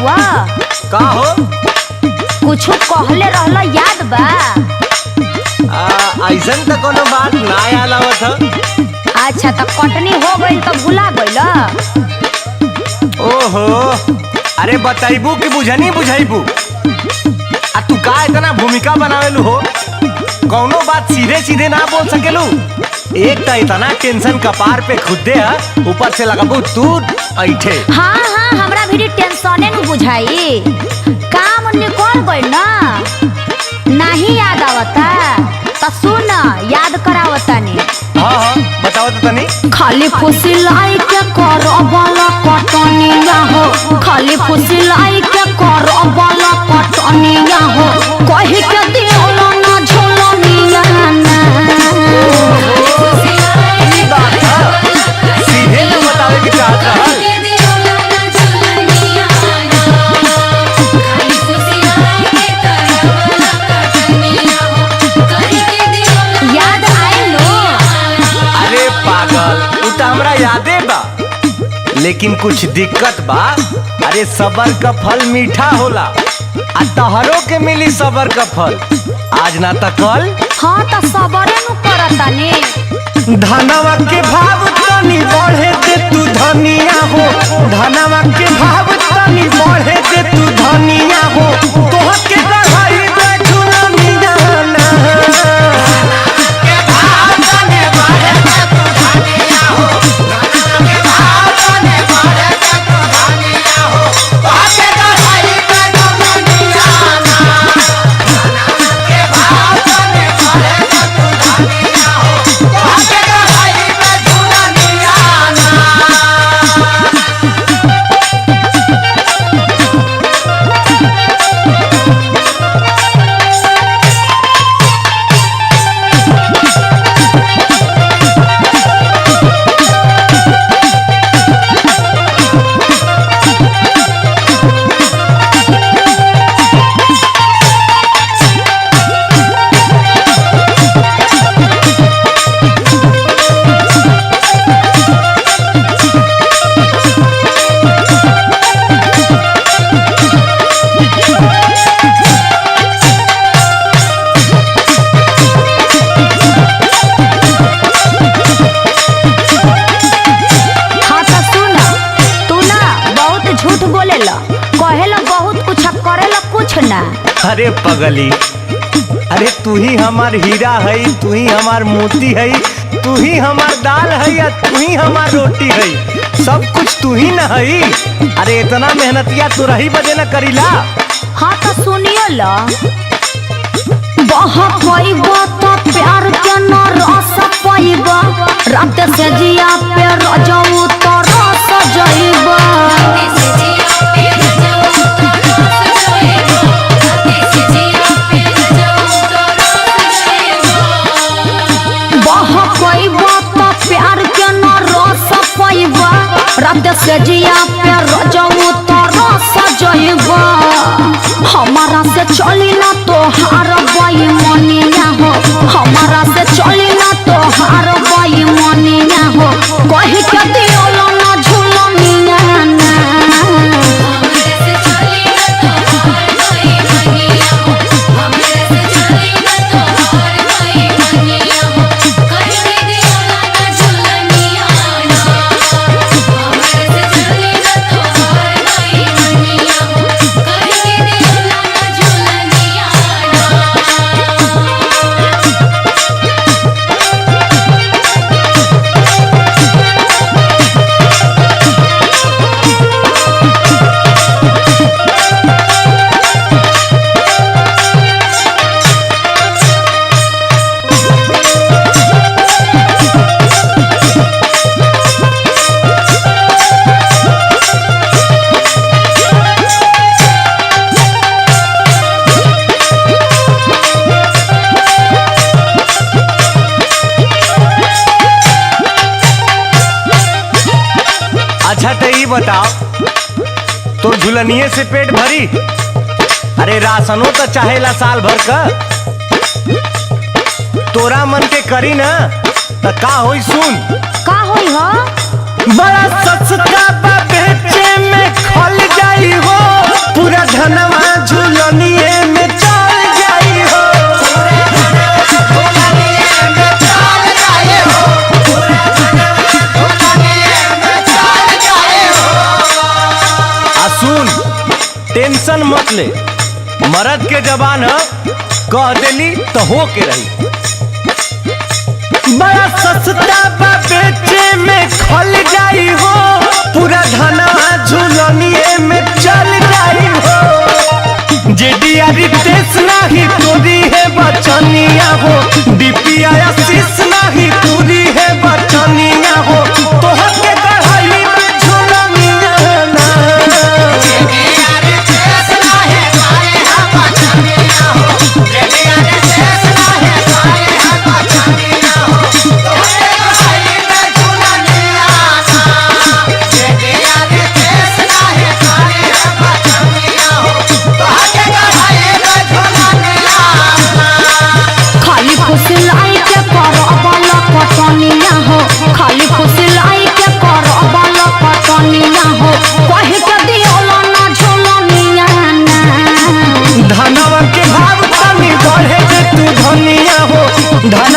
हुआ का हो? कुछ कहले रहला याद बा? ऐसन तो कोनो बात ना याद आवत ह। अच्छा तो कटनी हो गई तो भुला गइल? ओहो, अरे बताइबू कि बुझनी बुझाइबू? आ तू का इतना भूमिका बनावेलू हो? कौनो बात सीधे सीधे ना बोल सकेलू? एक तो इतना टेंशन कपार पे खुदे है, ऊपर से लगाबू तू ऐठे। हाँ हाँ, हमरा भी टेंशने न बुझाई। काम निकल गइल ना, नहीं याद आवता तो सुन याद करावतानी। हाँ हाँ बताओ तो तनी। खाली फुसिलाई के करबला कटनिया हो, खाली फुसिलाई के करबला कटनिया हो, कहि के दियोला ना झोलनिया ना। सीधे ना बतावे के चाहत रहल। याद आइल लो? अरे पागल, उ तो हमरा यादे बा, लेकिन कुछ दिक्कत बा। अरे सबर का फल मीठा होला, आ तहरो के मिली सबर का फल, आज ना तो कल। हाँ तो सबरे नु करतानी। धनवा के भाव तनी बढ़े दे तू धनिया हो, धनवा के भाव तनी बढ़े दे तू धनिया हो, तोह के गढ़ाई बैठू ना मिजाना। के भाव तनी बढ़े दे तू धनिया हो, धनवा के भाव तनी बढ़े दे तू धनिया हो, तोह के गढ़ाई बैठू ना मिजाना। धनवा के भाव तनी बढ़े दे तू धनिया हो, तोह के गढ़ाई बैठू ना मिजाना। हाँ तो सुन, तू ना बहुत झूठ बोलेला, कहेला बहुत कुछ करेला कुछ ना। अरे पगली, अरे तू ही हमार हीरा है, तू ही हमार मोती है, तू ही हमार दाल है या तू ही हमार रोटी है, सब कुछ तू ही न है। अरे इतना मेहनतिया तू रही बजे न करीला। हाँ तो सुनियो ला, बहबा तो प्यार के न रस पाइबा, रात से जिया पे रजऊ तो रस जइबा। बहबा तो प्यार के न रस पाइबा, रात से जिया पे रजऊ तो रस जइबा। हमारा से चली ना तो हार बाई मनिया हो, हमारा से चली ना तो हार बाई मनिया हो, कहि के दियोला ना झुलनिया ना। अच्छा तो ये बताओ, तो झुलनिए से पेट भरी? अरे राशनो तो चाहेला साल भर का, तोरा मन के करी ना तो का होई सुन। का होई हो? बड़ा सस्ता बा बेचे में खल जाई हो। सुन टेंशन मत ले, मर्द के जबान कह देली तो हो के रही। बड़ा सस्ता बा बेचे में खल जाई हो, पूरा धनवा झुलनिए में चल जाई हो। जेडिया रितेश नाही तोरी है बचनिया हो, डीपी आशीष नाही तोरी है बचनिया हो। तोहर के गढ़ाई में झुलनिया ना जेडिया रितेश नाही खाए है बचनिया हो, जेडिया रितेश नाही खाए है बचनिया हो। तोहर के गढ़ाई में झुलनिया ना जेडिया रितेश नाही खाए है बचनिया हो। तोहर के गढ़ाई में झुलनिया ना खाली फुसलाई के करबल पटनिया हो, खाली फुसलाई के करबल पटनिया हो। कहि के दियोला ना झोलनिया ना धनवा के भाव तनी बढ़े दे तू धनिया हो, धन